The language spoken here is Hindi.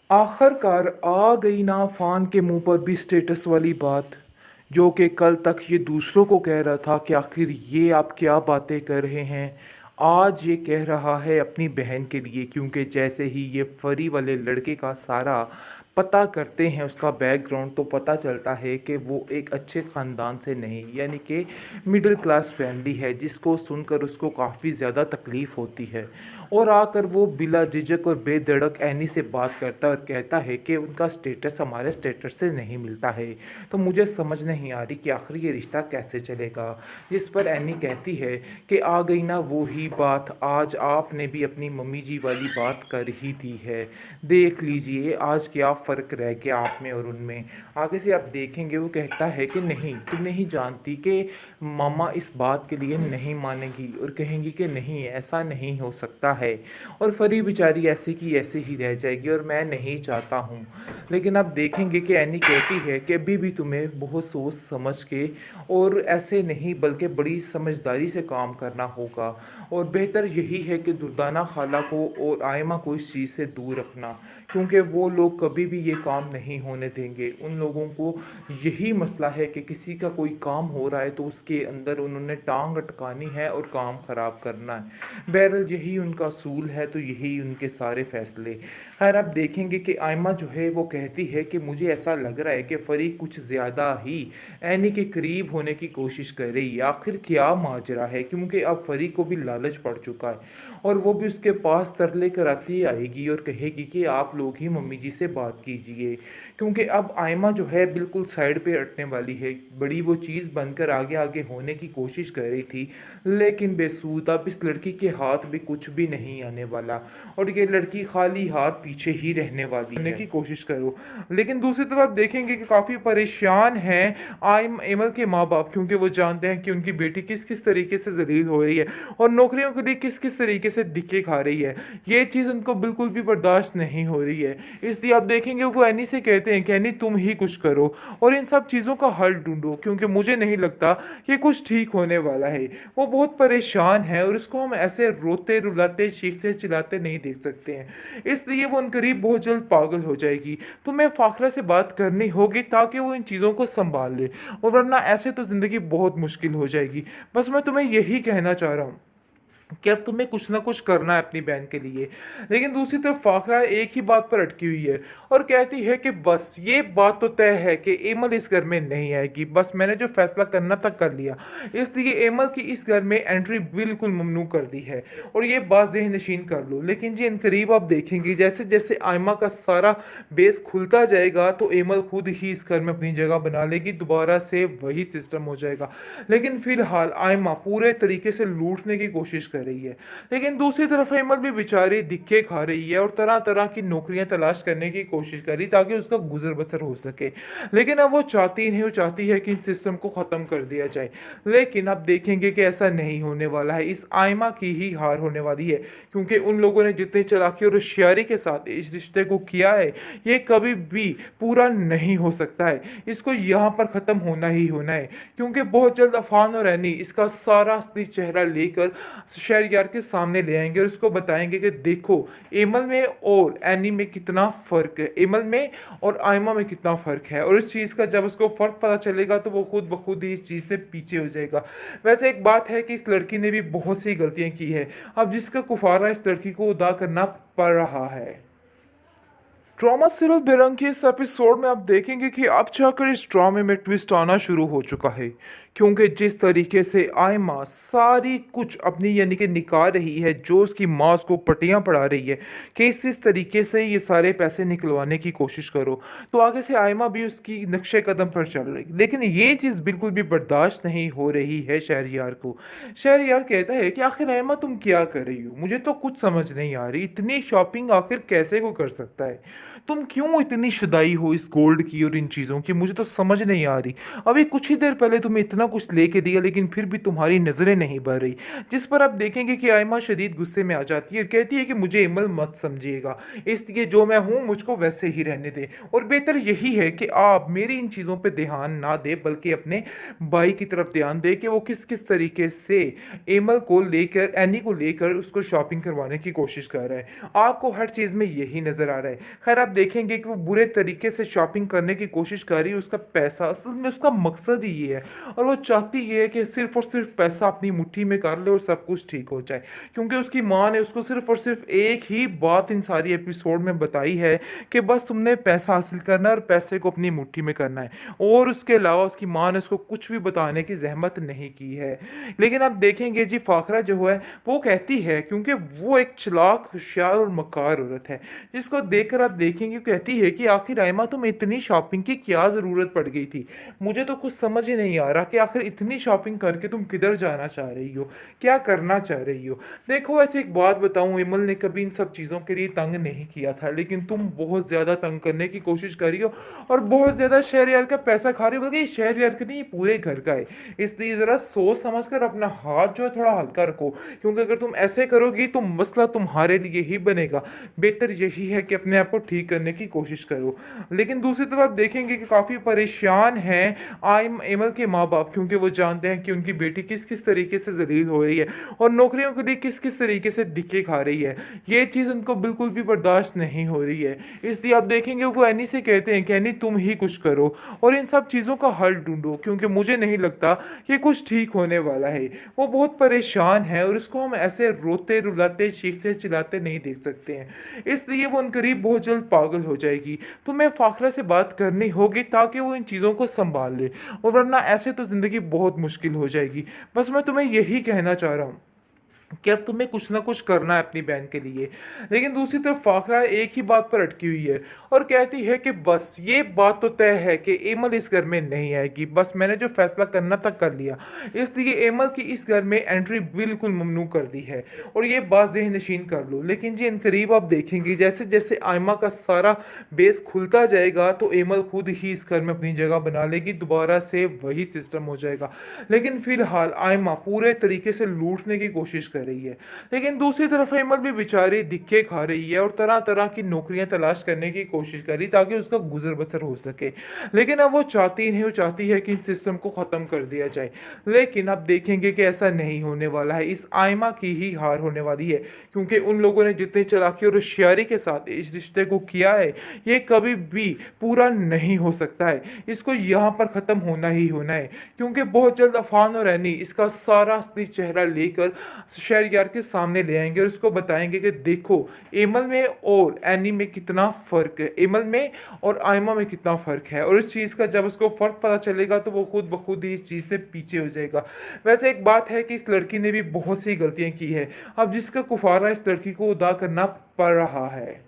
आखिरकार आ गई ना फ़ान के मुंह पर भी स्टेटस वाली बात। जो कि कल तक ये दूसरों को कह रहा था कि आखिर ये आप क्या बातें कर रहे हैं। आज ये कह रहा है अपनी बहन के लिए, क्योंकि जैसे ही ये फरी वाले लड़के का सारा पता करते हैं, उसका बैकग्राउंड, तो पता चलता है कि वो एक अच्छे ख़ानदान से नहीं, यानी कि मिडिल क्लास फैमिली है, जिसको सुनकर उसको काफ़ी ज़्यादा तकलीफ़ होती है। और आकर वो बिला झिझक और बेधड़क एनी से बात करता है और कहता है कि उनका स्टेटस हमारे स्टेटस से नहीं मिलता है। तो मुझे समझ नहीं आ रही कि आखिर ये रिश्ता कैसे चलेगा। जिस पर एनी कहती है कि आ गई ना वो ही बात, आज आपने भी अपनी मम्मी जी वाली बात कर ही दी है। देख लीजिए आज क्या फ़र्क रह गया आप में और उनमें। आगे से आप देखेंगे वो कहता है कि नहीं, तुम नहीं जानती कि मामा इस बात के लिए नहीं मानेगी और कहेंगी कि नहीं, ऐसा नहीं हो सकता है। और फरी बेचारी ऐसे की ऐसे ही रह जाएगी और मैं नहीं चाहता हूँ। लेकिन आप देखेंगे कि एनी कहती है कि अभी भी तुम्हें बहुत सोच समझ के और ऐसे नहीं बल्कि बड़ी समझदारी से काम करना होगा। और बेहतर यही है कि दुर्दाना खाला को और आयमा को इस चीज़ से दूर रखना, क्योंकि वो लोग कभी भी ये काम नहीं होने देंगे। उन लोगों को यही मसला है कि किसी का कोई काम हो रहा है तो उसके अंदर उन्होंने टांग अटकानी है और काम ख़राब करना है। बहरहाल यही उनका असूल है, तो यही उनके सारे फैसले। खैर आप देखेंगे कि आयमा जो है वो कहती है कि मुझे ऐसा लग रहा है कि फरी कुछ ज़्यादा ही एनी के करीब होने की कोशिश कर रही है। आखिर क्या माजरा है, क्योंकि अब फरी को भी लालच पड़ चुका है और वो भी उसके पास तरले कराती आएगी और कहेगी कि आप लोग ही मम्मी जी से बात कीजिए। क्योंकि अब आयमा जो है बिल्कुल साइड पे हटने वाली है। बड़ी वो चीज़ बनकर आगे आगे होने की कोशिश कर रही थी, लेकिन बेसूद अब इस लड़की के हाथ भी कुछ भी नहीं आने वाला और ये लड़की खाली हाथ पीछे ही रहने वाली है। की कोशिश करो। लेकिन दूसरी तरफ आप देखेंगे कि काफ़ी परेशान हैं आइम एमल के माँ बाप, क्योंकि वो जानते हैं कि उनकी बेटी किस किस तरीके से जलील हो रही है और नौकरियों के लिए किस किस तरीके से धक्के खा रही है। ये चीज़ उनको बिल्कुल भी बर्दाश्त नहीं हो रही है। इसलिए आप देखेंगे वो एनी से कहते हैं कि एनी तुम ही कुछ करो और इन सब चीज़ों का हल ढूंढो, क्योंकि मुझे नहीं लगता कि कुछ ठीक होने वाला है। वो बहुत परेशान है और इसको हम ऐसे रोते रुलाते चीखते चिल्लाते नहीं देख सकते हैं। इसलिए वो उनकरीब बहुत जल्द पागल हो जाएगी। तो मैं फाखरा से बात करनी होगी ताकि वो इन चीज़ों को संभाल ले, और वरना ऐसे तो ज़िंदगी बहुत मुश्किल हो जाएगी। बस मैं तुम्हें यही कहना चाह रहा हूँ कि अब तुम्हें कुछ ना कुछ करना है अपनी बहन के लिए। लेकिन दूसरी तरफ फाखरा एक ही बात पर अटकी हुई है और कहती है कि बस ये बात तो तय है कि एमल इस घर में नहीं आएगी। बस मैंने जो फैसला करना था कर लिया, इसलिए एमल की इस घर में एंट्री बिल्कुल ममनू कर दी है और ये बात ज़हन नशीन कर लो। लेकिन जी इनकरीब आप देखेंगे जैसे जैसे आयमा का सारा बेस खुलता जाएगा तो एमल खुद ही इस घर में अपनी जगह बना लेगी, दोबारा से वही सिस्टम हो जाएगा। लेकिन फिलहाल आयमा पूरे तरीके से लूटने की कोशिश कर रही है। लेकिन दूसरी तरफ एमल भी बेचारी धिक्के खा रही है और तरह तरह की नौकरियां तलाश करने की कोशिश कर रही ताकि उसका गुजर बसर हो सके। लेकिन अब वो चाहती नहीं, वो चाहती है कि इन सिस्टम को ख़त्म कर दिया जाए। लेकिन अब देखेंगे कि ऐसा नहीं होने वाला है, इस आयमा की ही हार होने वाली है, क्योंकि उन लोगों ने जितनी चालाकी और होशियारी के साथ इस रिश्ते को किया है ये कभी भी पूरा नहीं हो सकता है। इसको यहाँ पर ख़त्म होना ही होना है, क्योंकि बहुत जल्द अफान और रैनी इसका सारा असली चेहरा लेकर शहरयार के सामने ले आएंगे और उसको बताएंगे कि देखो एमल में और एनी में कितना फ़र्क है, एमल में और आयमा में कितना फ़र्क है। और इस चीज़ का जब उसको फ़र्क पता चलेगा तो वो खुद ब खुद ही इस चीज़ से पीछे हो जाएगा। वैसे एक बात है कि इस लड़की ने भी बहुत सी गलतियाँ की है, अब जिसका कुफारा इस लड़की को अदा करना पड़ रहा है। ड्रामा सीरियल बेरंग के इस एपिसोड में आप देखेंगे कि अब जाकर इस ड्रामे में ट्विस्ट आना शुरू हो चुका है, क्योंकि जिस तरीके से आयमा सारी कुछ अपनी यानी कि निकाल रही है, जो उसकी माँ उसको पटियां पढ़ा रही है कि इस तरीके से ये सारे पैसे निकलवाने की कोशिश करो, तो आगे से आयमा भी उसकी नक्शे कदम पर चल रही। लेकिन ये चीज़ बिल्कुल भी बर्दाश्त नहीं हो रही है शहरयार को। शहरयार कहता है कि आखिर आयमा तुम क्या कर रही हो, मुझे तो कुछ समझ नहीं आ रही, इतनी शॉपिंग आखिर कैसे को कर सकता है, तुम क्यों इतनी शुदाई हो इस गोल्ड की और इन चीज़ों की, मुझे तो समझ नहीं आ रही। अभी कुछ ही देर पहले तुम्हें इतना कुछ लेके दिया लेकिन फिर भी तुम्हारी नज़रें नहीं बढ़ रही। जिस पर आप देखेंगे कि आयमा शदीद गुस्से में आ जाती है, कहती है कि मुझे इमल मत समझिएगा, इसलिए जो मैं हूँ मुझको वैसे ही रहने दें और बेहतर यही है कि आप मेरी इन चीज़ों पर ध्यान ना दें बल्कि अपने भाई की तरफ ध्यान दें कि वो किस किस तरीके से एमल को लेकर एनी को लेकर उसको शॉपिंग करवाने की कोशिश कर रहा है। आपको हर चीज़ में यही नज़र आ रहा है। खैर अगर आप देखेंगे कि वो बुरे तरीके से शॉपिंग करने की कोशिश कर रही है, उसका पैसा असल में उसका मकसद ही ये है और वो चाहती ये है कि सिर्फ और सिर्फ पैसा अपनी मुट्ठी में कर ले और सब कुछ ठीक हो जाए, क्योंकि उसकी माँ ने उसको सिर्फ और सिर्फ एक ही बात इन सारी एपिसोड में बताई है कि बस तुमने पैसा हासिल करना है और पैसे को अपनी मुट्ठी में करना है, और उसके अलावा उसकी माँ ने उसको कुछ भी बताने की जहमत नहीं की है। लेकिन आप देखेंगे जी फाखरा जो है वो कहती है, क्योंकि वो एक चालाक होशियार और मक्कार औरत है, जिसको देखकर आप देखेंगे कहती है कि आखिर आयमा तुम इतनी शॉपिंग की क्या ज़रूरत पड़ गई थी। मुझे तो कुछ समझ ही नहीं आ रहा कि आखिर इतनी शॉपिंग करके तुम किधर जाना चाह रही हो, क्या करना चाह रही हो। देखो ऐसे एक बात बताऊं, इमल ने कभी इन सब चीज़ों के लिए तंग नहीं किया था, लेकिन तुम बहुत ज़्यादा तंग करने की कोशिश कर रही हो और बहुत ज़्यादा शहरयार का पैसा खा रही हो, बल्कि शहरयार का नहीं, ये पूरे घर का है। इसलिए ज़रा सोच समझ कर अपना हाथ जो है थोड़ा हल्का रखो, क्योंकि अगर तुम ऐसे करोगी तो मसला तुम्हारे लिए ही बनेगा। बेहतर यही है कि अपने आप को ठीक करने की कोशिश करो। लेकिन दूसरी तरफ आप देखेंगे कि काफ़ी परेशान हैं आइम एमल के माँ बाप, क्योंकि वो जानते हैं कि उनकी बेटी किस किस तरीके से जलील हो रही है और नौकरियों के लिए किस किस तरीके से धक्के खा रही है। ये चीज़ उनको बिल्कुल भी बर्दाश्त नहीं हो रही है। इसलिए आप देखेंगे वो एनी से कहते हैं कि एनी तुम ही कुछ करो और इन सब चीज़ों का हल ढूंढो, क्योंकि मुझे नहीं लगता कि कुछ ठीक होने वाला है। वो बहुत परेशान है और इसको हम ऐसे रोते रुलाते चीखते चिल्लाते नहीं देख सकते हैं, इसलिए वो उनकरीब बहुत जल्द पागल हो जाएगी। तुम्हें फाखरा से बात करनी होगी ताकि वो इन चीज़ों को संभाल ले, और वरना ऐसे तो ज़िंदगी बहुत मुश्किल हो जाएगी। बस मैं तुम्हें यही कहना चाह रहा हूँ कि अब तुम्हें कुछ ना कुछ करना है अपनी बहन के लिए। लेकिन दूसरी तरफ फाखरा एक ही बात पर अटकी हुई है और कहती है कि बस ये बात तो तय है कि एमल इस घर में नहीं आएगी, बस मैंने जो फैसला करना था कर लिया, इसलिए एमल की इस घर में एंट्री बिल्कुल ममनू कर दी है और ये बात ज़हन नशीन कर लो। लेकिन जी इन करीब आप देखेंगे जैसे जैसे आयमा का सारा बेस खुलता जाएगा तो एमल खुद ही इस घर में अपनी जगह बना लेगी, दोबारा से वही सिस्टम हो जाएगा। लेकिन फिलहाल आयमा पूरे तरीके से लूटने की कोशिश कर रही है, लेकिन दूसरी तरफ एमल भी बेचारी धक्के खा रही है और तरह तरह की नौकरियां तलाश करने की कोशिश कर रही ताकि उसका गुजर बसर हो सके। लेकिन अब वो चाहती नहीं, वो चाहती है कि इन सिस्टम को ख़त्म कर दिया जाए। लेकिन अब देखेंगे कि ऐसा नहीं होने वाला है, इस आयमा की ही हार होने वाली है, क्योंकि उन लोगों ने जितनी चालाकी और होशियारी के साथ इस रिश्ते को किया है ये कभी भी पूरा नहीं हो सकता है। इसको यहाँ पर ख़त्म होना ही होना है, क्योंकि बहुत जल्द अफान और एनी इसका सारा असली चेहरा लेकर शहरयार के सामने ले आएंगे और उसको बताएंगे कि देखो एमल में और एनी में कितना फ़र्क है, एमल में और आयमा में कितना फ़र्क है। और इस चीज़ का जब उसको फ़र्क पता चलेगा तो वो खुद ब खुद ही इस चीज़ से पीछे हो जाएगा। वैसे एक बात है कि इस लड़की ने भी बहुत सी गलतियाँ की है, अब जिसका कुफारा इस लड़की को अदा करना पड़ रहा है।